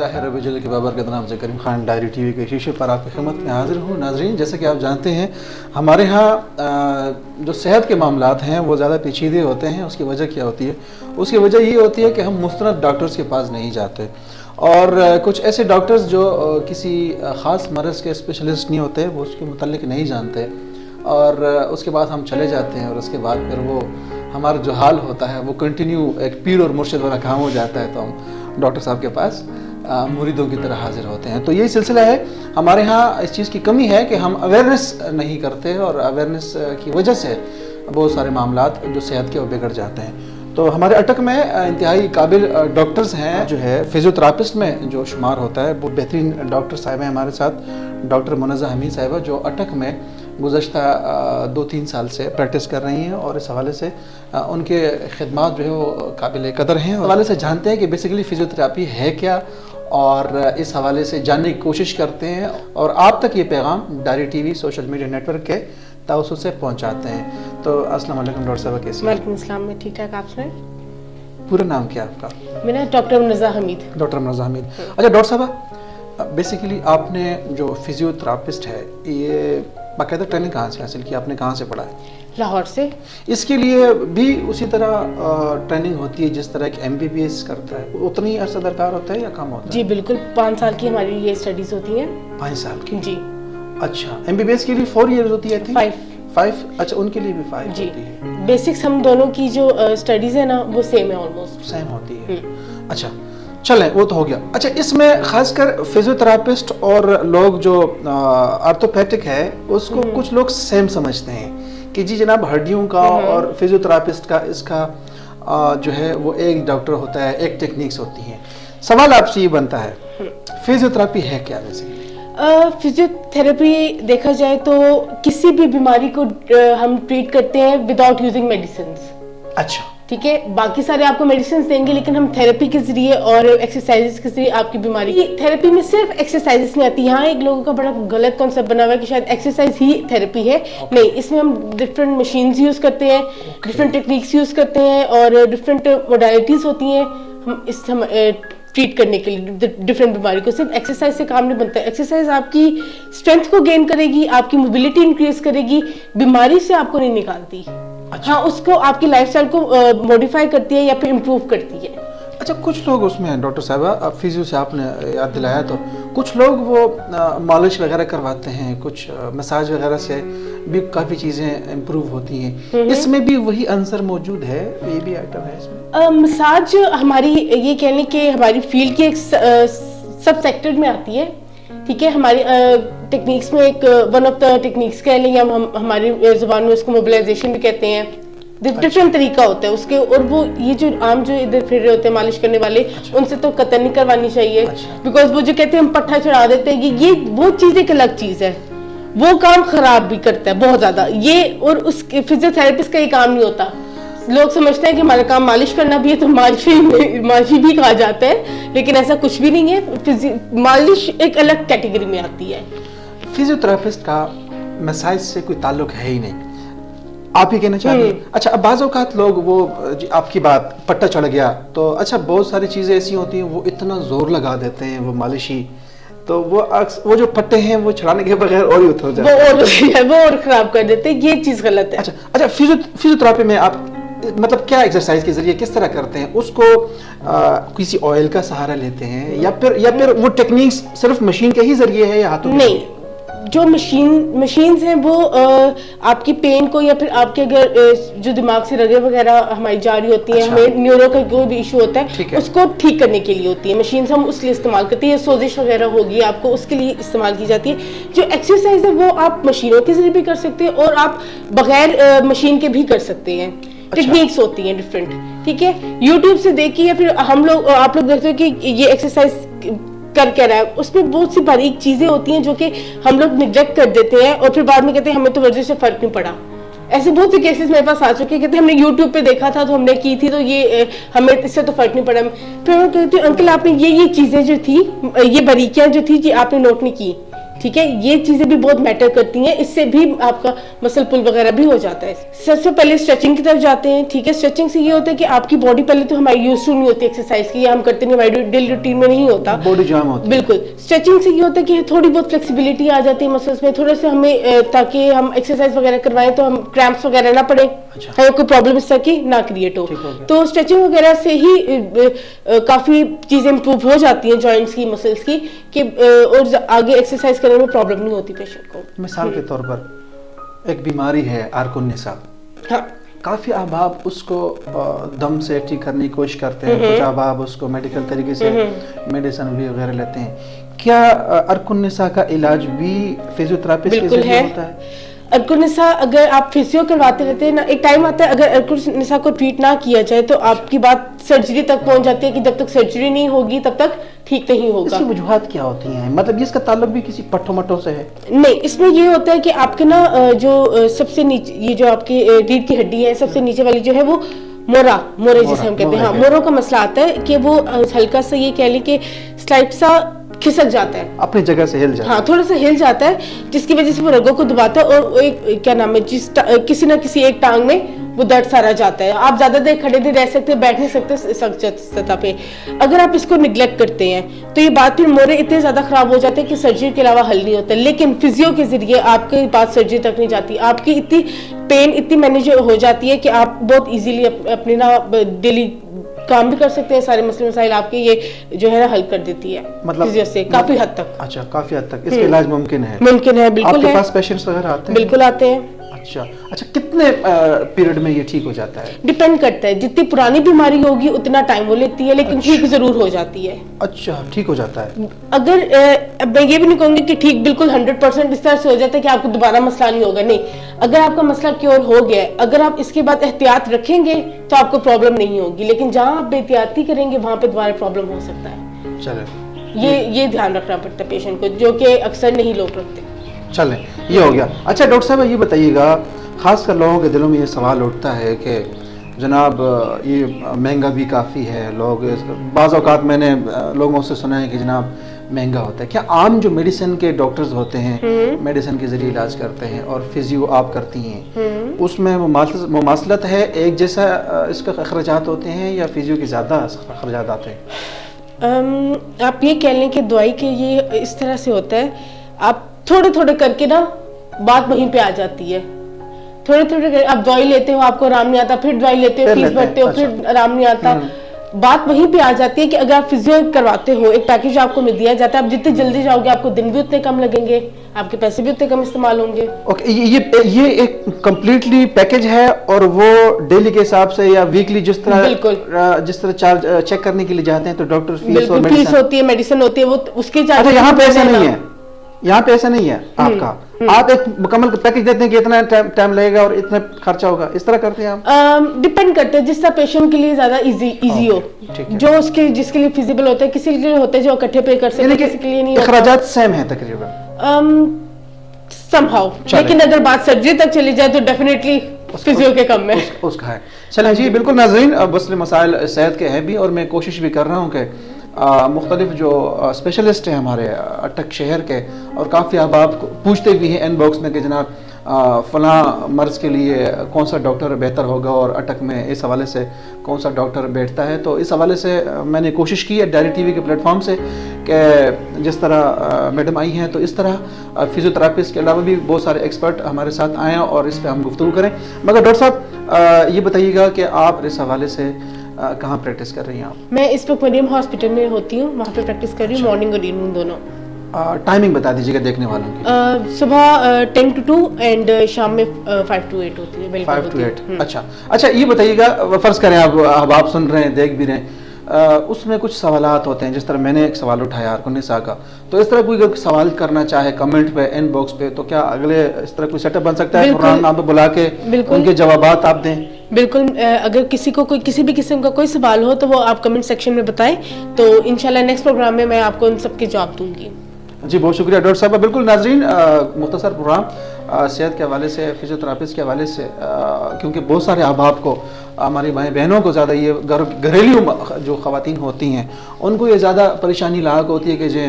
बिस्मिल्लाह रब्बिल के बाबर के नाम से करीम खान डायरी टीवी के शीशे पर आपकी खिदमत में हाजिर हूँ। नाजरीन, जैसे कि आप जानते हैं हमारे यहाँ जो सेहत के मामलात हैं वो ज़्यादा पेचीदे होते हैं। उसकी वजह क्या होती है? उसकी वजह ये होती है कि हम मुस्तनद डॉक्टर्स के पास नहीं जाते और कुछ ऐसे डॉक्टर्स जो किसी ख़ास मरज़ के स्पेशलिस्ट नहीं होते, वो उसके मुतल्लिक नहीं जानते और उसके बाद हम चले जाते हैं और उसके बाद फिर वो हमारा जो हाल होता है वो कंटिन्यू एक पीर और मुर्शिद वाला काम हो जाता है। तो हम डॉक्टर साहब के पास मुरीदों की तरह हाजिर होते हैं। तो यही सिलसिला है। हमारे यहाँ इस चीज़ की कमी है कि हम अवेयरनेस नहीं करते और अवेयरनेस की वजह से बहुत सारे मामलात जो सेहत के वो बिगड़ जाते हैं। तो हमारे अटक में इंतहाई काबिल डॉक्टर्स हैं, जो है फिजियोथेरापिस्ट में जो शुमार होता है, वो बेहतरीन डॉक्टर साहिबा हैं हमारे साथ। डॉक्टर मुनज़्ज़ा हमीद साहिबा जो अटक में गुज़श्ता 2-3 साल से प्रैक्टिस कर रही हैं और इस हवाले से उनके खिदमात जो है वो काबिल कदर हैं। इस हवाले से जानते हैं कि बेसिकली फ़िज़ियोथेरापी है क्या और इस हवाले से जानने की कोशिश करते हैं और आप तक ये पैगाम diary TV social media network के तावसुत से पहुँचाते हैं। तो अस्सलाम वालेकुम डॉक्टर साहब, कैसे? वालेकुम अस्सलाम, मैं ठीक ठाक। आप सुनाएं? पूरा नाम क्या है आपका? मेरा डॉक्टर मुनज़्ज़ा हमीद। डॉक्टर मुनज़्ज़ा हमीद। अच्छा डॉक्टर साहब, बेसिकली आपने जो फिजियोथेरापिस्ट है ये बाकायदा ट्रेनिंग कहाँ से हासिल की? आपने कहाँ से पढ़ा है? लाहौर से। इसके लिए भी उसी तरह ट्रेनिंग होती है जिस तरह की MBBS करता है, उतनी अर्सा दरकार होता है या कम होता है? जी बिल्कुल, 5 साल की हमारी ये स्टडीज होती हैं। 5 साल की? जी। अच्छा, MBBS के लिए 4 ईयर होती है? 5। अच्छा, उनके लिए भी 5 जी होती है। बेसिक्स हम दोनों की जो स्टडीज है ना वो सेम है, ऑलमोस्ट सेम होती है। अच्छा चलें, वो तो हो गया। अच्छा, इसमें खासकर फिजियोथेरापिस्ट और लोग जो ऑर्थोपेडिक है उसको कुछ लोग सेम समझते हैं कि जी जनाब हड्डियों का और फिजियोथेरापिस्ट का इसका जो है वो एक डॉक्टर होता है, एक टेक्निक्स होती हैं। सवाल आपसे ये बनता है, फिजियोथेरापी है क्या बेसिकली? फिजियोथेरेपी देखा जाए तो किसी भी बीमारी को हम ट्रीट करते हैं विदाउट यूजिंग मेडिसिन। अच्छा, ठीक है, बाकी सारे आपको मेडिसिन देंगे लेकिन हम थेरेपी के जरिए और एक्सरसाइजेस के जरिए आपकी बीमारी थेरेपी में सिर्फ एक्सरसाइजेस नहीं आती। यहाँ एक लोगों का बड़ा गलत कॉन्सेप्ट बना हुआ है कि शायद एक्सरसाइज ही थेरेपी है। नहीं, इसमें हम डिफरेंट मशीन्स यूज करते हैं, डिफरेंट टेक्निक्स यूज करते हैं और डिफरेंट मोडालिटीज होती हैं हम ट्रीट करने के लिए डिफरेंट बीमारी को। सिर्फ एक्सरसाइज से काम नहीं बनता। एक्सरसाइज आपकी स्ट्रेंथ को गेन करेगी, आपकी मोबिलिटी इंक्रीज करेगी, बीमारी से आपको नहीं निकालती। अच्छा। हाँ, उसको आपकी लाइफस्टाइल को मॉडिफाई करती है या फिर इम्प्रूव करती है। अच्छा, कुछ लोग उसमें डॉक्टर साहबा, अब फिजियो से आपने याद दिलाया तो कुछ लोग वो मालिश वगैरह करवाते हैं, कुछ मसाज वगैरह से भी काफ़ी चीज़ें इम्प्रूव होती हैं। इसमें भी वही आंसर मौजूद है, ये भी आइटम है इसमें? मसाज हमारी ये कहने के हमारी फील्ड की एक सब सेक्टर में आती है। ठीक है, हमारी टेक्निक्स में एक वन ऑफ द टेक्निक्स कह लें, हम हमारी जुबान में उसको मोबिलाइजेशन भी कहते हैं। डिफरेंट तरीका होता है उसके, और वो ये जो आम जो इधर फिर रहे होते हैं मालिश करने वाले, उनसे तो कतई नहीं करवानी चाहिए। बिकॉज वो जो कहते हैं हम पट्टा चढ़ा देते हैं, ये वो चीज़ एक अलग चीज़ है, वो काम खराब भी करता है बहुत ज़्यादा ये। और उस फिजियोथेरेपिस्ट का ये काम नहीं होता। लोग समझते हैं कि हमारा काम मालिश करना भी है तो मालिश भी कहा जाता है, लेकिन ऐसा कुछ भी नहीं है। मालिश एक अलग कैटेगरी में आती है। फिजियोथेरापिस्ट का मसाज से कोई ताल्लुक है ही नहीं, आप ही कहना चाहिए। अच्छा, अब बाज़ औक़ात लोग वो आपकी बात पट्टा चढ़ गया तो अच्छा बहुत सारी चीज़ें ऐसी होती हैं वो इतना जोर लगा देते हैं वो मालिशी, तो वो जो पट्टे हैं वो चढ़ाने के बगैर और ही उतर जाते हैं, वो और खराब कर देते हैं। ये चीज़ गलत है। अच्छा, फिजियोथेरापी में आप मतलब क्या एक्सरसाइज के जरिए किस तरह करते हैं उसको? किसी ऑयल का सहारा लेते हैं या फिर वो टेक्निक्स सिर्फ मशीन के ही जरिए है या हाथों? नहीं, जो मशीन्स हैं वो आपकी पेन को या फिर आपके अगर जो दिमाग से रगें वगैरह हमारी जारी होती हैं, हमें न्यूरो का कोई भी इशू होता है उसको ठीक करने के लिए होती है मशीन्स। हम उसके लिए इस्तेमाल करते हैं। सोजिश वगैरह होगी आपको, उसके लिए इस्तेमाल की जाती है। जो एक्सरसाइज है वो आप मशीनों के जरिए भी कर सकते हैं और आप बगैर मशीन के भी कर सकते हैं। टेक्निक्स होती हैं डिफरेंट। ठीक है, यूट्यूब से देखिए या फिर आप लोग देखते हो कि ये एक्सरसाइज कर क्या रहा है, उसमें बहुत सी बारीक चीजें होती हैं जो कि हम लोग निगलेक्ट कर देते हैं और फिर बाद में कहते हैं हमें तो वर्जिश से फर्क नहीं पड़ा। ऐसे बहुत से केसेस मेरे पास आ चुके हैं, कहते हैं हमने यूट्यूब पे देखा था तो हमने की थी तो ये हमें इससे तो फर्क नहीं पड़ा। फिर मैं कहती हूँ अंकल आपने ये चीजें जो थी, ये बारीकियां जो थी जी आपने नोट नहीं की, ठीक है, ये चीजें भी बहुत मैटर करती हैं, इससे भी आपका मसल पुल वगैरह भी हो जाता है। सबसे पहले स्ट्रेचिंग की तरफ जाते हैं। ठीक है, स्ट्रेचिंग से ये होता है कि आपकी बॉडी पहले तो हमारी यूज टू नहीं होती एक्सरसाइज की, हम करते नहीं, हमारी डेली रूटीन में नहीं होता, बॉडी जाम होती है। बिल्कुल, स्ट्रेचिंग से ये होता है कि थोड़ी बहुत फ्लेक्सिबिलिटी आ जाती है मसल्स में, थोड़ा सा हमें, ताकि हम एक्सरसाइज वगैरह करवाएं तो हम क्रैम्प्स वगैरह ना पड़े, हमें कोई प्रॉब्लम इस तरह की ना क्रिएट हो। तो स्ट्रेचिंग वगैरह से ही काफी चीजें इंप्रूव हो जाती हैं जॉइंट्स की, मसल्स की, कि और आगे एक्सरसाइज करने में प्रॉब्लम नहीं होती पेशेंट को। मिसाल के तौर पर एक बीमारी है आर्कुन्निसा, हाँ, काफ़ी अहबाब उसको दम से ठीक करने की कोशिश करते हैं, कुछ अहबाब उसको मेडिकल तरीके से मेडिसिन भी वगैरह लेते हैं। क्या अर्कुन्निसा का इलाज भी फिजियोथेरापिस्ट के जरिए होता है? अर्कुन्निसा अगर आप फिजियो करवाते रहते हैं ना, एक टाइम आता है अगर अर्कुन्निसा को ट्रीट ना किया जाए तो आपकी बात सर्जरी तक पहुंच जाती है कि जब तक सर्जरी नहीं होगी तब तक ठीक नहीं होगा। इसकी वजूहात क्या होती हैं? मतलब इसका ताल्लुक भी किसी पट्टों मट्टों से है? नहीं, इसमें ये होता है कि आपके ना जो सबसे नीचे, ये जो आपकी रीढ़ की हड्डी है सबसे नीचे वाली जो है वो मोरे जिसे हम कहते हैं, हाँ, मोरों का मसला आता है कि वो हल्का सा, ये कह लें कि स्लाइट सा खिसक जाता है, अपनी जगह से हिल जाता है। हाँ, थोड़ा सा हिल जाता है, जिसकी वजह से वो रगों को दबाता है और एक क्या नाम है, किसी ना किसी एक टांग में वो दर्द सारा जाता है। आप ज्यादा देर खड़े नहीं रह सकते, बैठ नहीं सकते सतह पे। अगर आप इसको निग्लेक्ट करते हैं तो ये बात फिर मोरे इतने ज्यादा खराब हो जाते हैं कि सर्जरी के अलावा हल नहीं होता। लेकिन फिजियो के जरिए आपके पास सर्जरी तक नहीं जाती, आपकी इतनी पेन इतनी मैनेज हो जाती है कि आप बहुत इजीली अपने ना डेली काम भी कर सकते हैं, सारे मसले मसाइल आपके ये जो है ना हल कर देती है, मतलब फिजियो से काफी हद तक। अच्छा, काफी हद तक इसका इलाज मुमकिन है? मुमकिन है, बिल्कुल है। आपके पास पेशेंट्स वगैरह आते हैं? बिल्कुल आते हैं। अच्छा, कितने पीरियड में ये ठीक हो जाता है? डिपेंड करता है, जितनी पुरानी बीमारी होगी उतना टाइम वो लेती है, लेकिन ठीक जरूर हो जाती है। अच्छा, ठीक हो जाता है। अगर अब मैं ये भी नहीं कहूंगी कि ठीक बिल्कुल 100% इस तरह से हो जाता है कि आपको दोबारा मसला नहीं होगा, नहीं। अगर आपका मसला क्योर हो गया है, अगर आप इसके बाद एहतियात रखेंगे तो आपको प्रॉब्लम नहीं होगी, लेकिन जहां आप बेहतियाती करेंगे वहां पे दोबारा प्रॉब्लम हो सकता है। चले, ये ध्यान रखना पड़ता है पेशेंट को, जो कि अक्सर नहीं लोग रखते। चलें, ये हो गया। अच्छा डॉक्टर साहब, ये बताइएगा, खासकर लोगों के दिलों में ये सवाल उठता है कि जनाब ये महंगा भी काफ़ी है, लोग बाज़ औक़ात मैंने लोगों से सुना है कि जनाब महंगा होता है। क्या आम जो मेडिसिन के डॉक्टर्स होते हैं, मेडिसिन के ज़रिए इलाज करते हैं और फिजियो आप करती हैं, उसमें मुमासलत है, एक जैसा इसका अखराजात होते हैं या फिजियो के ज़्यादा अखराजात आते हैं? आप ये कह लें कि दवाई के ये इस तरह से होता है, आप थोड़े थोड़े करके ना बात वहीं पे आ जाती है। थोड़े थोड़े आप दवाई लेते हो, आपको आराम नहीं आता, फिर दवाई लेते हो, फीस भरते हो, फिर आराम नहीं आता, बात वहीं पे आ जाती है कि अगर आप फिजियो करवाते हो, एक पैकेज आपको मिल दिया जाता है, आप जितने जल्दी जाओगे आपको दिन भी उतने कम लगेंगे, आपके पैसे भी उतने कम इस्तेमाल होंगे। ओके, ये एक कंप्लीटली पैकेज है और वो डेली के हिसाब से या वीकली जिस तरह चार्ज चेक करने के लिए जाते हैं तो डॉक्टर फीस होती है, मेडिसिन होती है, वो उसके चार्ज। यहाँ पे ऐसा नहीं है, यहाँ पे ऐसा नहीं है आपका, आप एक मुकम्मल पैकेज देते हैं कि इतना टाइम लगेगा और इतना खर्चा होगा, इस तरह करते हैं आप? डिपेंड करता है, जिस तरह पेशेंट के लिए ज्यादा इजी हो, जो उसके जिसके लिए फिजिबल होता है, किसी के लिए होता है जो इकट्ठे पे कर सकते हैं, किसी के लिए नहीं होता। अखराजात सेम है तकरीबन समहाउ, लेकिन अगर बात सर्जरी तक चली जाए तो डेफिनेटली फिजियो के कम में उसका है। चलें जी, बिल्कुल नाज़रीन, मसले मसाइल सेहत के हैं भी और मैं कोशिश भी कर रहा हूँ कि मुख्तलिफ जो स्पेशलिस्ट हैं हमारे अटक शहर के, और काफ़ी अहबाब पूछते भी हैं इनबॉक्स में कि जनाब फ़लाँ मर्ज़ के लिए कौन सा डॉक्टर बेहतर होगा और अटक में इस हवाले से कौन सा डॉक्टर बैठता है। तो इस हवाले से मैंने कोशिश की है डायरी टीवी के प्लेटफॉर्म से कि जिस तरह मैडम आई हैं तो इस तरह फिजियोथेरापिस्ट के अलावा भी बहुत सारे एक्सपर्ट हमारे साथ आएँ और इस पर हम गुफ्तगू करें। मगर डॉक्टर साहब ये बताइएगा कि आप इस हवाले से कहाँ प्रैक्टिस कर रही हैं आप? मैं इस वक्त मरियम हॉस्पिटल में होती हूँ, वहाँ पे प्रैक्टिस कर रही हूँ, मॉर्निंग और इवनिंग दोनों। टाइमिंग बता दीजिएगा देखने वालों की। सुबह 10 to 2 एंड शाम में 5 to 8 होती है। 5 to 8। अच्छा, ये बताइएगा, फर्ज करें आप सुन रहे हैं, देख भी रहे हैं, उसमें कुछ सवालात होते हैं, जिस तरह मैंने एक सवाल उठाया अर्कुन्निसा का, तो इस तरह कोई सवाल करना चाहे कमेंट पे, इनबॉक्स पे, तो क्या अगले इस तरह कोई सेटअप बन सकता है, प्रोग्राम आप बुला के उनके जवाबात आप दें? बिल्कुल, अगर किसी को किसी भी किस्म का कोई सवाल हो तो वो आप कमेंट सेक्शन में बताएं, तो इंशाल्लाह नेक्स्ट प्रोग्राम में मैं आपको उन सबके जवाब दूंगी। जी, बहुत शुक्रिया डॉक्टर साहब। बिल्कुल नाज़रीन, मुख्तसर प्रोग्राम सेहत के हवाले से, फिजियोथेरापिस्ट के हवाले से, क्योंकि बहुत सारे अहबाब को, हमारी माएँ बहनों को ज़्यादा ये घरेलू जो ख़वातीन होती हैं उनको ये ज़्यादा परेशानी लाक होती है कि जो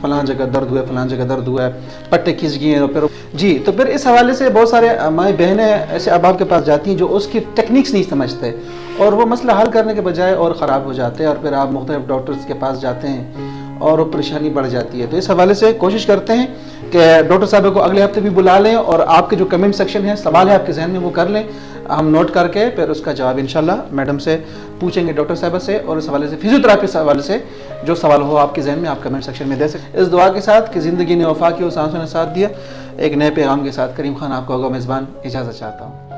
फ़लाँ जगह दर्द हुआ है, फ़लाँ जगह दर्द हुआ है, पट्टे खिंच गए हैं, और फिर जी, तो फिर इस हवाले से बहुत सारे माएँ बहनें ऐसे अहबाब के पास जाती हैं जो उसकी टेक्निक्स नहीं समझते, और वो मसला हल करने के बजाय और ख़राब हो जाते हैं, और फिर आप मुख्तलिफ डॉक्टर्स के पास जाते हैं और वो परेशानी बढ़ जाती है। तो इस हवाले से कोशिश करते हैं कि डॉक्टर साहब को अगले हफ्ते भी बुला लें, और आपके जो कमेंट सेक्शन है, सवाल है आपके जहन में, वो कर लें, हम नोट करके फिर उसका जवाब इंशाल्लाह मैडम से पूछेंगे, डॉक्टर साहब से। और इस हवाले से फिजियोथेरापी के हवाले से जो सवाल हो आपके जहन में, आप कमेंट सेक्शन में दे सकते। इस दुआ के साथ कि ज़िंदगी ने वफा की, उस आंसू ने साथ दिया, एक नए पैगाम के साथ करीम खान आपको होगा मेज़बान इजाज़त चाहता हूँ।